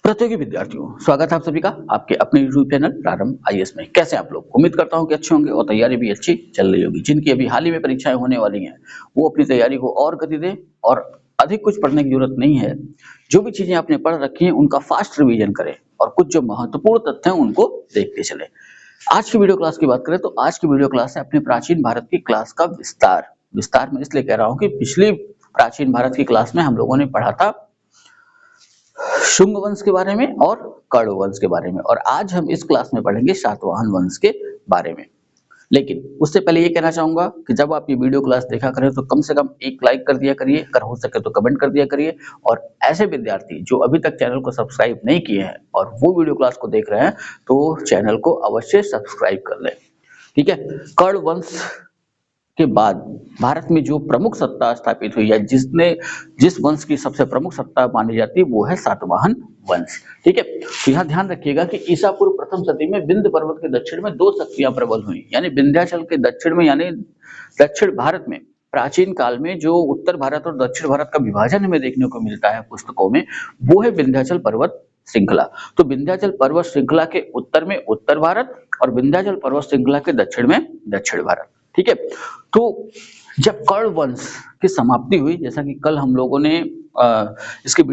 प्रतियोगी विद्यार्थियों, स्वागत है आप सभी का आपके अपने YouTube चैनल प्रारंभ आईएएस में। कैसे आप लोग? उम्मीद करता हूं कि अच्छे होंगे और तैयारी भी अच्छी चल रही होगी। जिनकी अभी हाल ही में परीक्षाएं होने वाली हैं, वो अपनी तैयारी को और गति दें और अधिक कुछ पढ़ने की जरूरत नहीं है। जो भी चीजें आपने पढ़ रखी हैं, उनका फास्ट रिवीजन करें और कुछ जो महत्वपूर्ण तथ्य हैं, उनको देखते चलें। आज की वीडियो क्लास की बात करें तो आज की वीडियो क्लास है अपने प्राचीन भारत की क्लास का विस्तार में इसलिए कह रहा हूं कि पिछली प्राचीन भारत की क्लास में हम लोगों ने पढ़ा था शुंग वंश के बारे में और कर्ण वंश के बारे में, और आज हम इस क्लास में पढ़ेंगे सातवाहन वंश के बारे में। लेकिन उससे पहले ये कहना चाहूंगा कि जब आप ये वीडियो क्लास देखा करें तो कम से कम एक लाइक कर दिया करिए, अगर हो सके तो कमेंट कर दिया करिए। और ऐसे विद्यार्थी जो अभी तक चैनल को सब्सक्राइब नहीं किए हैं और वो वीडियो क्लास को देख रहे हैं, तो चैनल को अवश्य सब्सक्राइब कर लें। ठीक है। कर्ण वंश के बाद भारत में जो प्रमुख सत्ता स्थापित हुई है, जिस वंश की सबसे प्रमुख सत्ता मानी जाती है, वो है सातवाहन वंश। ठीक है। तो यहाँ ध्यान रखिएगा कि ईसा पूर्व प्रथम सदी में विंध्य पर्वत के दक्षिण में दो शक्तियां प्रबल हुई, यानी विंध्याचल के दक्षिण में, यानी दक्षिण भारत में प्राचीन काल में जो उत्तर भारत और दक्षिण भारत का विभाजन हमें देखने को मिलता है पुस्तकों में, वो है विंध्याचल पर्वत श्रृंखला। तो विंध्याचल पर्वत श्रृंखला के उत्तर में उत्तर भारत और विंध्याचल पर्वत श्रृंखला के दक्षिण में दक्षिण भारत। ठीक है। तो जब कर्ण वंश की समाप्ति हुई, जैसा कि कल हम लोगों ने पिछली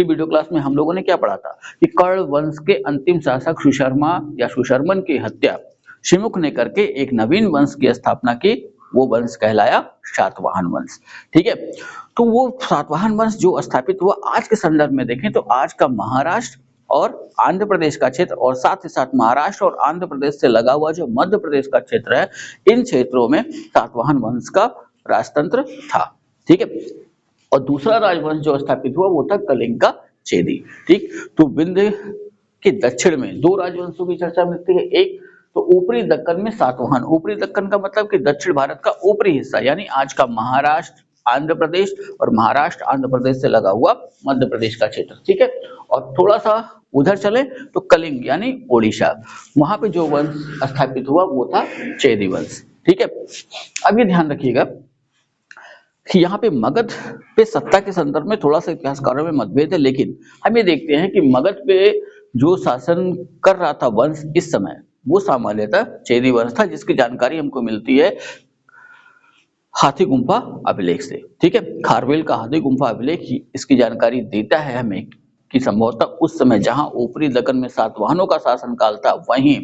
वीडियो क्लास में हम लोगों ने क्या पढ़ा था कि कर्ण वंश के अंतिम शासक सुशर्मा या सुशर्मन की हत्या शिमुख ने करके एक नवीन वंश की स्थापना की। वो वंश कहलाया सातवाहन वंश। ठीक है। तो वो सातवाहन वंश जो स्थापित हुआ, आज के संदर्भ में देखें तो आज का महाराष्ट्र और आंध्र प्रदेश का क्षेत्र और साथ ही साथ महाराष्ट्र और आंध्र प्रदेश से लगा हुआ जो मध्य प्रदेश का क्षेत्र है, इन क्षेत्रों में सातवाहन वंश का राजतंत्र था। ठीक है। और दूसरा राजवंश जो स्थापित हुआ वो था कलिंग का चेदी। ठीक। तो विंध्य के दक्षिण में दो राजवंशों की चर्चा मिलती है। एक तो ऊपरी दक्कन में सातवाहन, ऊपरी दक्कन का मतलब कि दक्षिण भारत का ऊपरी हिस्सा, यानी आज का महाराष्ट्र आंध्र प्रदेश और महाराष्ट्र आंध्र प्रदेश से लगा हुआ मध्य प्रदेश का क्षेत्र। ठीक है। और थोड़ा सा उधर चले तो कलिंग यानी ओडिशा, वहां पे जो वंश स्थापित हुआ वो था चेदी वंश। ठीक है। अब ये ध्यान रखिएगा कि यहाँ पे मगध पे सत्ता के संदर्भ में थोड़ा सा इतिहासकारों में मतभेद है, लेकिन हम ये देखते हैं कि मगध पे जो शासन कर रहा था वंश इस समय, वो सामान्यतः चेदी वंश था, जिसकी जानकारी हमको मिलती है हाथी गुम्फा अभिलेख से। ठीक है। खारवेल का हाथी गुम्फा अभिलेख ही इसकी जानकारी देता है हमें कि संभवतः उस समय जहां ऊपरी दक्कन में सातवाहनों का शासन काल था, वहीं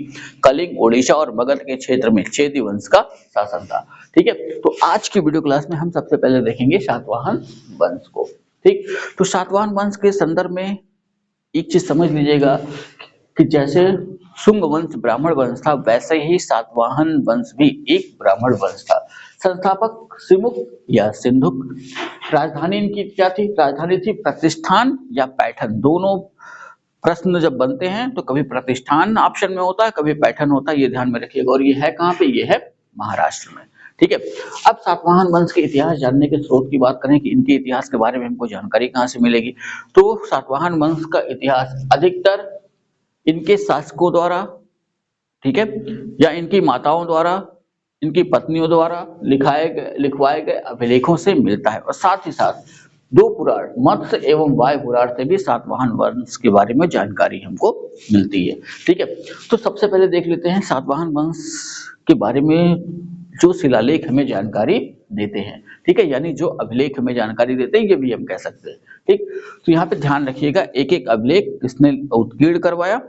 कलिंग ओडिशा और मगध के क्षेत्र में चेदी वंश का शासन था। ठीक है। तो आज की वीडियो क्लास में हम सबसे पहले देखेंगे सातवाहन वंश को। ठीक। तो सातवाहन वंश के संदर्भ में एक चीज समझ लीजिएगा कि जैसे शुंग वंश ब्राह्मण वंश था, वैसे ही सातवाहन वंश भी एक ब्राह्मण वंश था। संस्थापक सिमुक या सिंधुक। राजधानी इनकी क्या थी? राजधानी थी प्रतिष्ठान या पैठन। दोनों प्रश्न जब बनते हैं तो कभी प्रतिष्ठान ऑप्शन में होता है, कभी पैठन होता है, ये ध्यान में रखिएगा। और ये है कहाँ पे? ये है महाराष्ट्र में। ठीक है। अब सातवाहन वंश के इतिहास जानने के स्रोत की बात करें कि इनके इतिहास के बारे में हमको जानकारी कहाँ से मिलेगी, तो सातवाहन वंश का इतिहास अधिकतर इनके शासकों द्वारा, ठीक है, या इनकी माताओं द्वारा, इनकी पत्नियों द्वारा लिखवाए गए अभिलेखों से मिलता है। और साथ ही साथ दो पुराण, मत्स्य एवं वायु पुराण से भी सातवाहन वंश के बारे में जानकारी हमको मिलती है। ठीक है। तो सबसे पहले देख लेते हैं सातवाहन वंश के बारे में जो शिलालेख हमें जानकारी देते हैं। ठीक है। यानी जो अभिलेख हमें जानकारी देते हैं, ये भी हम कह सकते हैं। ठीक। तो यहाँ पे ध्यान रखिएगा, एक एक अभिलेख किसने उत्कीर्ण करवाया।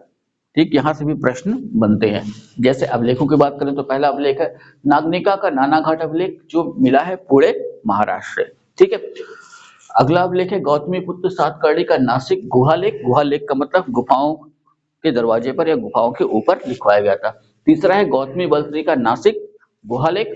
ठीक। यहाँ से भी प्रश्न बनते हैं। जैसे अभिलेखों की बात करें तो पहला अभिलेख है नागनिका का नानाघाट अभिलेख, जो मिला है पुणे महाराष्ट्र। ठीक है। अगला अभिलेख है गौतमी पुत्र सातकर्णी का नासिक गुहालेख। गुहालेख का मतलब गुफाओं के दरवाजे पर या गुफाओं के ऊपर लिखवाया गया था। तीसरा है गौतमी बलश्री का नासिक गुहालेख।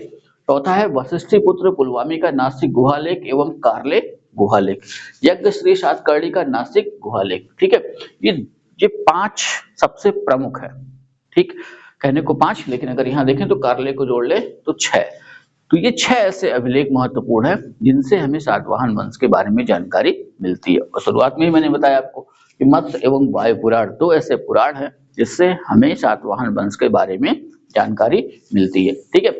चौथा है वशिष्ठी पुत्र पुलवामी का नासिक गुहालेख एवं कारले गुहालेख। यज्ञ श्री सातकर्णी का नासिक गुहालेख। ठीक है। ये पांच सबसे प्रमुख है। ठीक। कहने को पांच, लेकिन अगर यहाँ देखें तो कारले को जोड़ ले तो 6। तो ये 6 ऐसे अभिलेख महत्वपूर्ण है जिनसे हमें सातवाहन वंश के बारे में जानकारी मिलती है। और शुरुआत में ही मैंने बताया आपको कि मत्स्य एवं वायु पुराण दो ऐसे पुराण हैं जिससे हमें सातवाहन वंश के बारे में जानकारी मिलती है। ठीक है।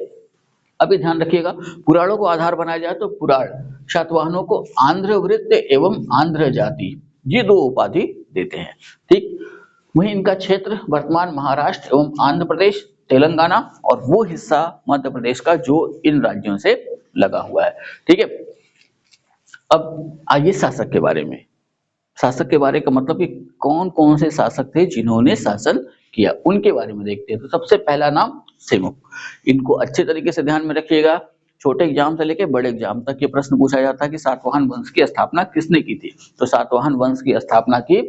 अभी ध्यान रखिएगा, पुराणों को आधार बनाया जाए तो पुराण सातवाहनों को आंध्र वृत्त एवं आंध्र जाति, ये दो उपाधि देते हैं। ठीक, वहीं इनका क्षेत्र वर्तमान महाराष्ट्र एवं आंध्र प्रदेश, तेलंगाना और वो हिस्सा मध्य प्रदेश का जो इन राज्यों से लगा हुआ है। ठीक है, अब आइए शासक के बारे में। शासक के बारे का मतलब कि कौन कौन से शासक थे जिन्होंने शासन किया, उनके बारे में देखते हैं। तो सबसे पहला नाम सिमुक। इनको अच्छे तरीके से ध्यान में रखिएगा, छोटे एग्जाम से लेकर बड़े एग्जाम तक ये प्रश्न पूछा जाता है कि सातवाहन वंश की स्थापना किसने की थी। तो सातवाहन वंश की स्थापना की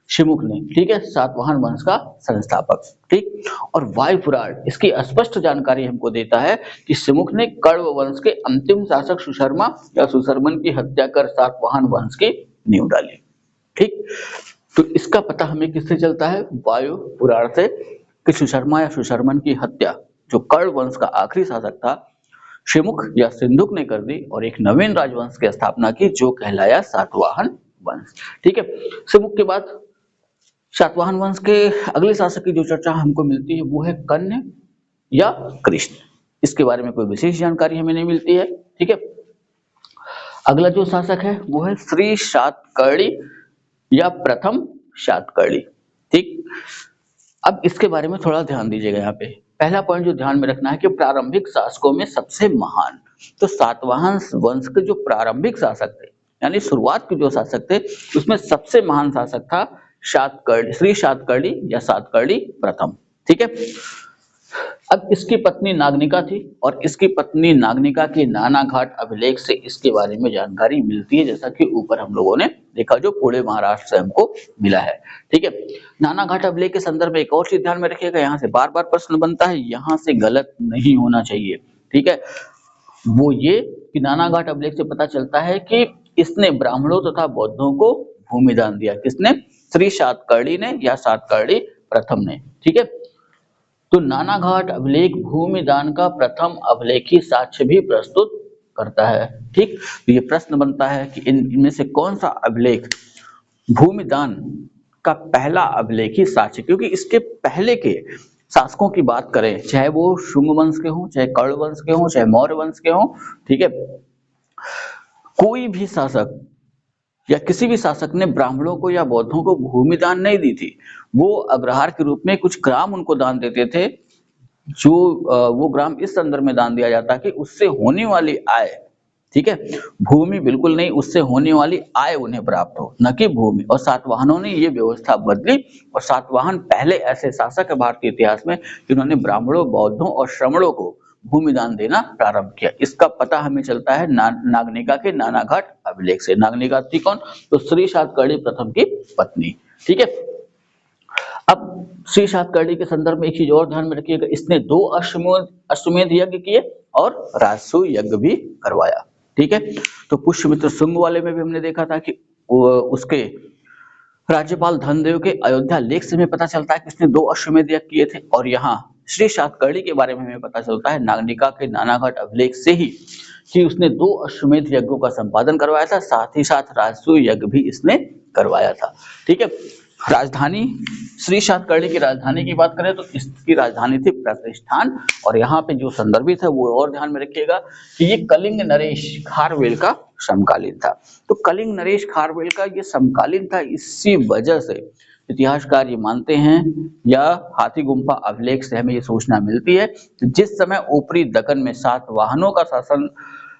शिमुक ने। ठीक है, सातवाहन वंश का संस्थापक। ठीक, और वायु पुराण इसकी स्पष्ट जानकारी हमको देता है कि शिमुक ने कण्व वंश के अंतिम शासक सुशर्मा या सुशर्मन की हत्या कर सातवाहन वंश की नींव डाली। ठीक, तो इसका पता हमें किससे चलता है? वायु पुराण से, कि सुशर्मा या सुशर्मन की हत्या जो कण्व वंश का आखिरी शासक था शिमुक या सिंधुक ने कर दी और एक नवीन राजवंश की स्थापना की जो कहलाया सातवाहन वंश। ठीक है, सिमुक के बाद सातवाहन वंश के अगले शासक की जो चर्चा हमको मिलती है वो है कन्य या कृष्ण। इसके बारे में कोई विशेष जानकारी हमें नहीं मिलती है। ठीक है, अगला जो शासक है वो है श्री सातकर्णी या प्रथम सातकर्णी। ठीक, अब इसके बारे में थोड़ा ध्यान दीजिएगा। यहाँ पे पहला पॉइंट जो ध्यान में रखना है कि प्रारंभिक शासकों में सबसे महान, तो सातवाहन वंश के जो प्रारंभिक शासक थे यानी शुरुआत के जो शासक थे उसमें सबसे महान शासक था सातकर्णी, श्री सातकर्णी या सातकर्णी प्रथम। ठीक है, अब इसकी पत्नी नागनिका थी और इसकी पत्नी नागनिका के नानाघाट अभिलेख से इसके बारे में जानकारी मिलती है, जैसा कि ऊपर हम लोगों ने देखा जो पूरे महाराष्ट्र से हमको मिला है। ठीक है, नानाघाट अभिलेख के संदर्भ में एक और चीज ध्यान में रखिएगा, यहाँ से बार बार प्रश्न बनता है, यहाँ से गलत नहीं होना चाहिए। ठीक है, वो ये कि नानाघाट अभिलेख से पता चलता है कि इसने ब्राह्मणों तथा बौद्धों को भूमि दान दिया। किसने? श्री सातकर्णी ने या सातकर्णी प्रथम ने। ठीक है, तो नानाघाट अभिलेख भूमि दान का प्रथम अभिलेखी साक्ष्य भी प्रस्तुत करता है। ठीक, तो ये प्रश्न बनता है कि इनमें से कौन सा अभिलेख भूमि दान का पहला अभिलेखी साक्ष्य, क्योंकि इसके पहले के शासकों की बात करें चाहे वो शुंग वंश के हों, चाहे कर्ण वंश के हों, चाहे मौर्य वंश के हों, ठीक है, कोई भी शासक या किसी भी शासक ने ब्राह्मणों को या बौद्धों को भूमि दान नहीं दी थी। वो अग्रहार के रूप में कुछ ग्राम उनको दान देते थे, जो वो ग्राम इस संदर्भ में दान दिया जाता कि उससे होने वाली आय, ठीक है, भूमि बिल्कुल नहीं, उससे होने वाली आय उन्हें प्राप्त हो, न कि भूमि। और सातवाहनों ने ये व्यवस्था बदली और सातवाहन पहले ऐसे शासक है भारतीय इतिहास में जिन्होंने ब्राह्मणों, बौद्धों और श्रमणों को भूमि दान देना प्रारंभ किया। इसका पता हमें चलता है नागनिका के नानाघाट अभिलेख से। नागनिका थी कौन? तो श्री सातकर्णी प्रथम की पत्नी। ठीक है, अब श्री सातकर्णी के संदर्भ में एक चीज और ध्यान में रखिएगा, इसने 2 अश्वमेध यज्ञ किए और राजसूय यज्ञ भी करवाया। ठीक है, तो पुष्यमित्र शुंग वाले में भी हमने देखा था कि उसके राज्यपाल धनदेव के अयोध्या लेख से हमें पता चलता है कि उसने 2 अश्वमेध यज्ञ किए थे। और यहाँ श्री सातकर्णी के बारे में हमें पता चलता है नागनिका के नानाघाट अभिलेख से ही कि उसने 2 अश्वमेध यज्ञों का संपादन करवाया था, साथ ही साथ राजसूय यज्ञ भी इसने करवाया था। ठीक है, राजधानी, श्री सातकर्णी की राजधानी की बात करें तो इसकी राजधानी थी प्रतिष्ठान। और यहाँ पे जो संदर्भित है वो और ध्यान में रखिएगा कि ये कलिंग नरेश खारवेल का समकालीन था। तो कलिंग नरेश खारवेल का ये समकालीन था, इसी वजह से इतिहासकार ये मानते हैं या हाथी गुम्फा अभिलेख से हमें ये सूचना मिलती है कि जिस समय ऊपरी दक्कन में सातवाहनों का शासन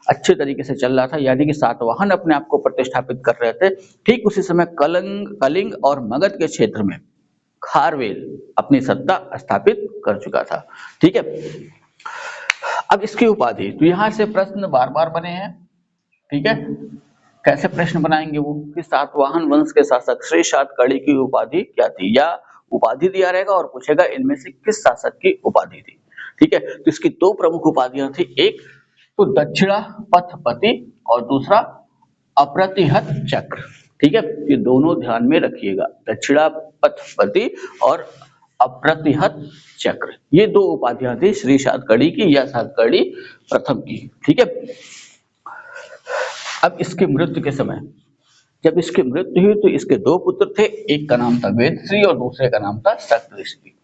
अच्छे तरीके से चल रहा था, यानी कि सातवाहन अपने आप को प्रतिष्ठापित कर रहे थे, ठीक उसी समय कलिंग और मगध के क्षेत्र में खारवेल अपनी सत्ता स्थापित कर चुका था। ठीक है, अब इसकी उपाधि, तो यहाँ से प्रश्न बार बार बने हैं। ठीक है, कैसे प्रश्न बनाएंगे वो कि सातवाहन वंश के शासक श्री सातकर्णी की उपाधि क्या थी, या उपाधि दिया रहेगा और पूछेगा इनमें से किस शासक की उपाधि थी। ठीक है, तो इसकी 2 प्रमुख उपाधियां थी, एक तो दक्षिणा पथपति और दूसरा अप्रतिहत चक्र। ठीक है, ये दोनों ध्यान में रखिएगा, दक्षिणा पथपति और अप्रतिहत चक्र, ये 2 उपाधियां थी श्री सातकर्णी की या सातकर्णी प्रथम की। ठीक है, अब इसकी मृत्यु के समय, जब इसकी मृत्यु हुई तो इसके 2 पुत्र थे, एक का नाम था वेदश्री और दूसरे का नाम था शक्तिश्री।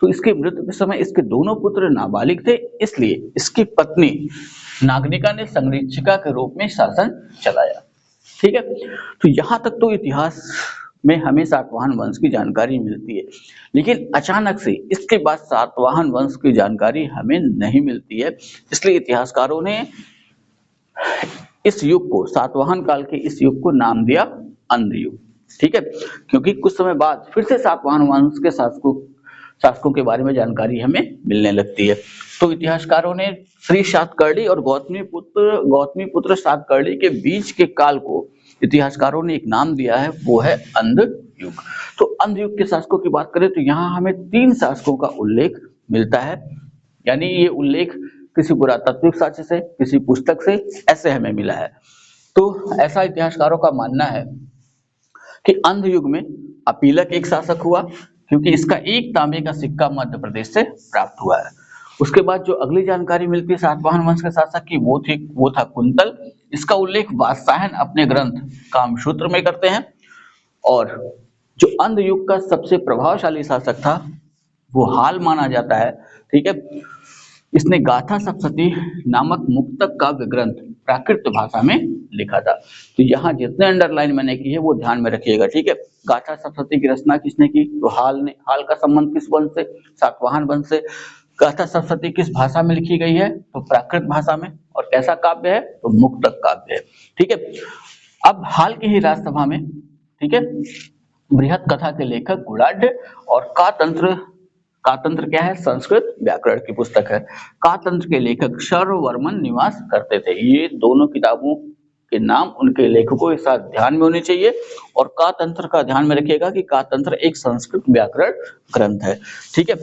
तो इसकी मृत्यु के समय इसके दोनों पुत्र नाबालिग थे, इसलिए इसकी पत्नी नागनिका ने संरक्षिका के रूप में शासन चलाया। ठीक है, तो यहां तक तो इतिहास में हमें सातवाहन वंश की जानकारी मिलती है, लेकिन अचानक से इसके बाद सातवाहन वंश की जानकारी हमें नहीं मिलती है। इसलिए इतिहासकारों ने इस युग को, सातवाहन काल के इस युग को नाम दिया अंध युग। ठीक है, क्योंकि कुछ समय बाद फिर से सातवाहन वंश के शासकों के बारे में जानकारी हमें मिलने लगती है। तो इतिहासकारों ने श्री सातकर्णी और गौतमी पुत्र सातकर्णी के बीच के काल को इतिहासकारों ने एक नाम दिया है, वो है अंध युग। तो अंध युग के शासकों की बात करें तो यहाँ हमें 3 शासकों का उल्लेख मिलता है, यानी ये उल्लेख किसी पुरातात्विक साक्ष्य से, किसी पुस्तक से ऐसे हमें मिला है। तो ऐसा इतिहासकारों का मानना है कि अंध युग में अपीलक एक शासक हुआ, क्योंकि इसका एक तांबे का सिक्का मध्य प्रदेश से प्राप्त हुआ है। उसके बाद जो अगली जानकारी मिलती है सातवाहन वंश के शासक की, वो था कुंतल। इसका उल्लेख वात्सायन अपने ग्रंथ कामसूत्र में करते हैं। और जो अंध युग का सबसे प्रभावशाली शासक था वो हाल माना जाता है। ठीक है, इसने गाथा सप्तशती नामक मुक्तक काव्य ग्रंथ प्राकृत भाषा में लिखा था। तो यहाँ जितने अंडरलाइन मैंने की है वो ध्यान में रखिएगा। ठीक है, गाथा सप्तशती की रचना किसने की? तो हाल ने। हाल का संबंध किस वंश से? सातवाहन वंश से। गाथा सप्तशती किस भाषा में लिखी गई है? तो प्राकृत भाषा में। और कैसा काव्य है? तो मुक्तक काव्य है। ठीक है, अब हाल की ही राजसभा में, ठीक है, बृहत कथा के लेखक गुणाढ्य और कातंत्र क्या है? संस्कृत व्याकरण की पुस्तक है। कातंत्र के लेखक सर्ववर्मन निवास करते थे। ये दोनों किताबों के नाम उनके लेखकों के साथ ध्यान में होने चाहिए। और कातंत्र का ध्यान में रखिएगा कि कातंत्र एक संस्कृत व्याकरण ग्रंथ है। ठीक है,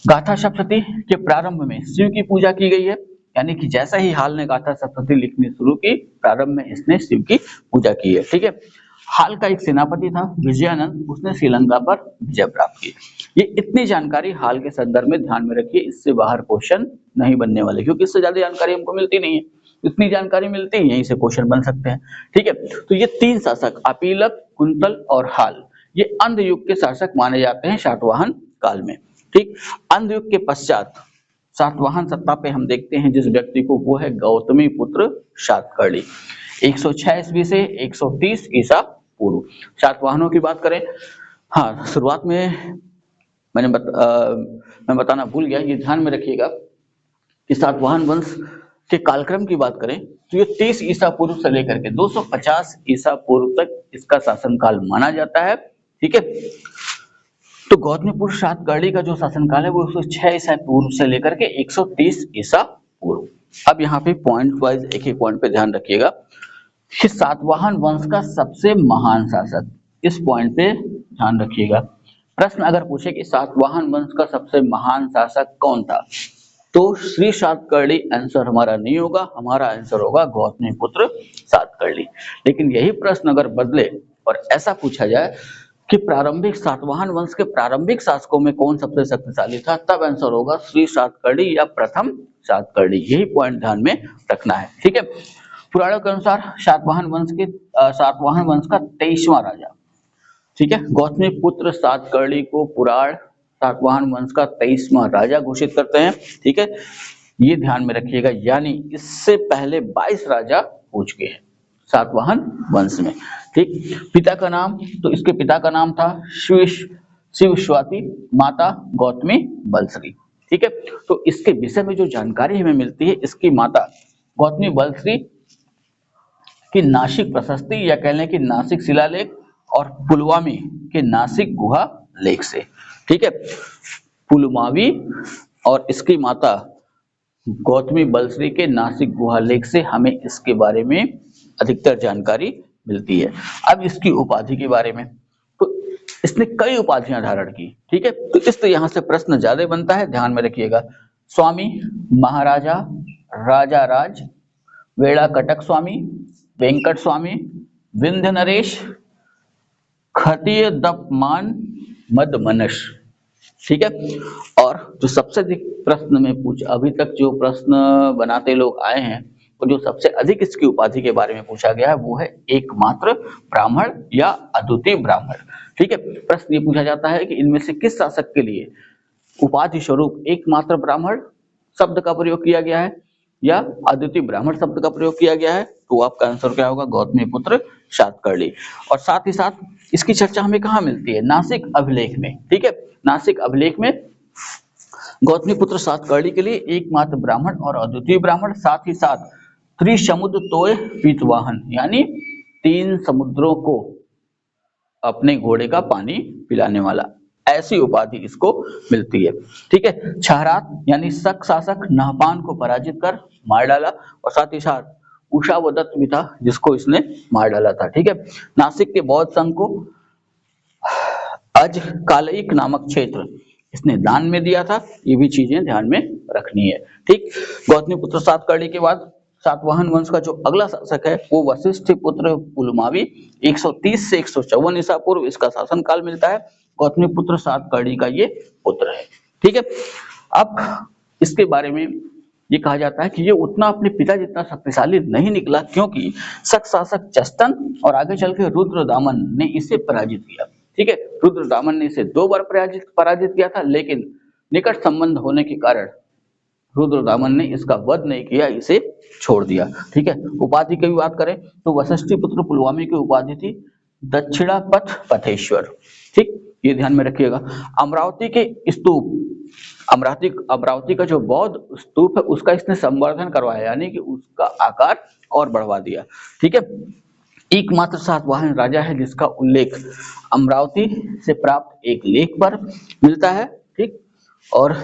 गाथा सप्तशती के प्रारंभ में शिव की पूजा की गई है, यानी कि जैसा ही हाल ने गाथा सप्तशती लिखनी शुरू की, प्रारंभ में इसने शिव की पूजा की है। ठीक है, हाल का एक सेनापति था विजयानंद, उसने श्रीलंका पर विजय प्राप्त की। ये इतनी जानकारी हाल के संदर्भ में ध्यान में रखिए, इससे बाहर क्वेश्चन नहीं बनने वाले, क्योंकि इससे ज्यादा जानकारी हमको मिलती नहीं है। इतनी जानकारी मिलती है, यहीं से क्वेश्चन बन सकते हैं। ठीक है, तो ये 3 शासक अपीलक, कुंतल और हाल, ये अंध युग के शासक माने जाते हैं सातवाहन काल में। ठीक, अंध युग के पश्चात सातवाहन सत्ता पे हम देखते हैं जिस व्यक्ति को, वो है गौतमी पुत्र सातकर्णी। 106 ईस्वी से 130 ईसा पूर्व। सातवाहनों की बात करें, हाँ शुरुआत में मैं बताना भूल गया, ये ध्यान में रखिएगा कि सातवाहन वंश के कालक्रम की बात करें तो ये 30 ईसा पूर्व से लेकर के 250 ईसा पूर्व तक इसका शासनकाल माना जाता है। ठीक है, तो गौतमीपुत्र सातकर्णी का जो शासनकाल है वो 106 ईसा पूर्व से लेकर के 130 ईसा पूर्व। अब यहाँ पे पॉइंट वाइज एक एक पॉइंट पे ध्यान रखिएगा कि सातवाहन वंश का सबसे महान शासक, इस पॉइंट पे ध्यान रखिएगा। प्रश्न अगर पूछे कि सातवाहन वंश का सबसे महान शासक कौन था, तो श्री सातकर्णी आंसर हमारा नहीं होगा, हमारा आंसर होगा गौतमीपुत्र सातकर्णी। लेकिन यही प्रश्न अगर बदले और ऐसा पूछा जाए कि प्रारंभिक सातवाहन वंश के प्रारंभिक शासकों में कौन सबसे शक्तिशाली था, तब आंसर होगा श्री सातकर्णी या प्रथम सातकर्णी। यही पॉइंट ध्यान में रखना है। ठीक है, पुराणों के अनुसार सातवाहन वंश का 23वां राजा, ठीक है, गौतमीपुत्र सातकर्णी को पुराण सातवाहन वंश का 23वां राजा घोषित करते हैं। ठीक है, ये ध्यान में रखिएगा, यानी इससे पहले 22 राजा हो चुके हैं सातवाहन वंश में। ठीक, पिता का नाम, तो इसके पिता का नाम था शिवस्वाति, माता गौतमी बलश्री। ठीक है, तो इसके विषय में जो जानकारी हमें मिलती है, इसकी माता गौतमी बलश्री की नासिक प्रशस्ति या कह लें कि नासिक शिलालेख और पुलवामी के नासिक गुहा लेख से। ठीक है, पुलमावी और इसकी माता गौतमी बलश्री के नासिक गुहा लेख से हमें इसके बारे में अधिकतर जानकारी मिलती है। अब इसकी उपाधि के बारे में, तो इसने कई उपाधियां धारण की। ठीक है, तो इससे यहाँ से प्रश्न ज्यादा बनता है, ध्यान में रखिएगा। स्वामी, महाराजा, राजा राज, वेड़ा कटक स्वामी, वेंकट स्वामी, विंध्य नरेश, खतीय दपमान, मद मनस। ठीक है, और जो सबसे अधिक प्रश्न में अभी तक जो प्रश्न बनाते लोग आए हैं, तो जो सबसे अधिक इसकी उपाधि के बारे में पूछा गया है वो है एकमात्र ब्राह्मण या अद्वितीय ब्राह्मण। ठीक है, प्रश्न ये पूछा जाता है कि इनमें से किस शासक के लिए उपाधि स्वरूप एकमात्र ब्राह्मण शब्द का प्रयोग किया गया है, या अद्वितीय ब्राह्मण शब्द का प्रयोग किया गया है, तो आपका आंसर क्या होगा? गौतमीपुत्र सातकर्णी। और साथ ही साथ इसकी चर्चा हमें कहाँ मिलती है? नासिक अभिलेख में। ठीक है, नासिक अभिलेख में गौतमीपुत्र सातकर्णी के लिए एकमात्र ब्राह्मण और अद्वितीय ब्राह्मण, साथ ही साथ त्रिसमुद्र तोय पीतवाहन, यानी 3 समुद्रों को अपने घोड़े का पानी पिलाने वाला, ऐसी उपाधि इसको मिलती है। ठीक है, छहरात यानी शक शासक नहपान को पराजित कर मार डाला, और साथ ही साथ उषावदत्त भी था जिसको इसने मार डाला था। ठीक है, नासिक के बौद्ध संघ को अज कालयिक नामक क्षेत्र इसने दान में दिया था। ये भी चीजें ध्यान में रखनी है। ठीक, गौतमीपुत्र सातकर्णी के बाद सातवाहन वंश का जो अगला शासक है वो वशिष्ठ पुत्र पुलमावी, 130 से 154 ईसा पूर्व इसका शासन काल मिलता है। गौतमीपुत्र सातकर्णी का ये पुत्र है। ठीक है, अब इसके बारे में ये कहा जाता है कि ये उतना अपने पिता जितना शक्तिशाली नहीं निकला, क्योंकि शक शासक चस्तन और आगे चल के रुद्रदामन ने इसे पराजित किया। ठीक है, रुद्रदामन ने इसे 2 बार पराजित किया था, लेकिन निकट संबंध होने के कारण रुद्रदामन ने इसका वध नहीं किया, इसे छोड़ दिया। ठीक है, उपाधि की बात करें तो वशिष्ठी पुत्र पुलवामी की उपाधि थी दक्षिणापथ पथेश्वर। ठीक, ये ध्यान में रखिएगा। अमरावती के स्तूप, अमरावती का जो बौद्ध स्तूप है उसका इसने संवर्धन करवाया, यानी कि उसका आकार और बढ़वा दिया। ठीक है, एकमात्र सातवाहन राजा है जिसका उल्लेख अमरावती से प्राप्त एक लेख पर मिलता है। ठीक, और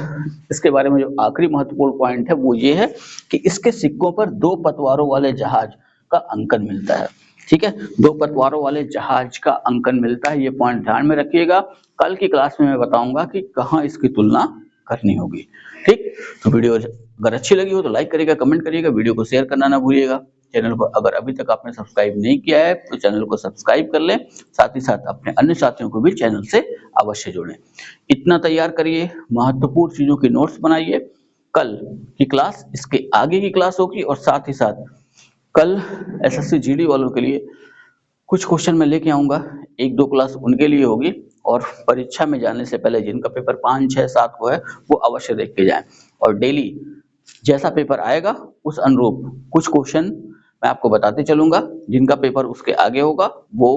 इसके बारे में जो आखिरी महत्वपूर्ण पॉइंट है वो ये है कि इसके सिक्कों पर 2 पतवारों वाले जहाज का अंकन मिलता है। ठीक है, 2 पतवारों वाले जहाज का अंकन मिलता है, ये पॉइंट ध्यान में रखिएगा। कल की क्लास में मैं बताऊंगा कि कहाँ इसकी तुलना करनी होगी। ठीक, तो वीडियो अगर अच्छी लगी हो तो लाइक करिएगा, कमेंट करिएगा, वीडियो को शेयर करना ना भूलिएगा। चैनल को अगर अभी तक आपने सब्सक्राइब नहीं किया है तो चैनल को सब्सक्राइब कर लें, साथ ही साथ अपने अन्य साथियों को भी चैनल से अवश्य जोड़ें। इतना तैयार करिए, महत्वपूर्ण चीजों की नोट्स बनाइए। कल की क्लास इसके आगे की क्लास होगी, और साथ ही साथ कल एसएससी जीडी वालों के लिए कुछ क्वेश्चन मैं लेके आऊंगा, 1-2 क्लास उनके लिए होगी, और परीक्षा में जाने से पहले जिनका पेपर 5, 6, 7 को है वो अवश्य देख के जाएं। और डेली जैसा पेपर आएगा उस अनुरूप कुछ क्वेश्चन मैं आपको बताते चलूंगा, जिनका पेपर उसके आगे होगा वो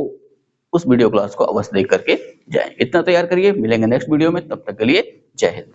उस वीडियो क्लास को अवश्य देख करके जाएं। इतना तैयार करिए, मिलेंगे नेक्स्ट वीडियो में, तब तक के लिए जय हिंद।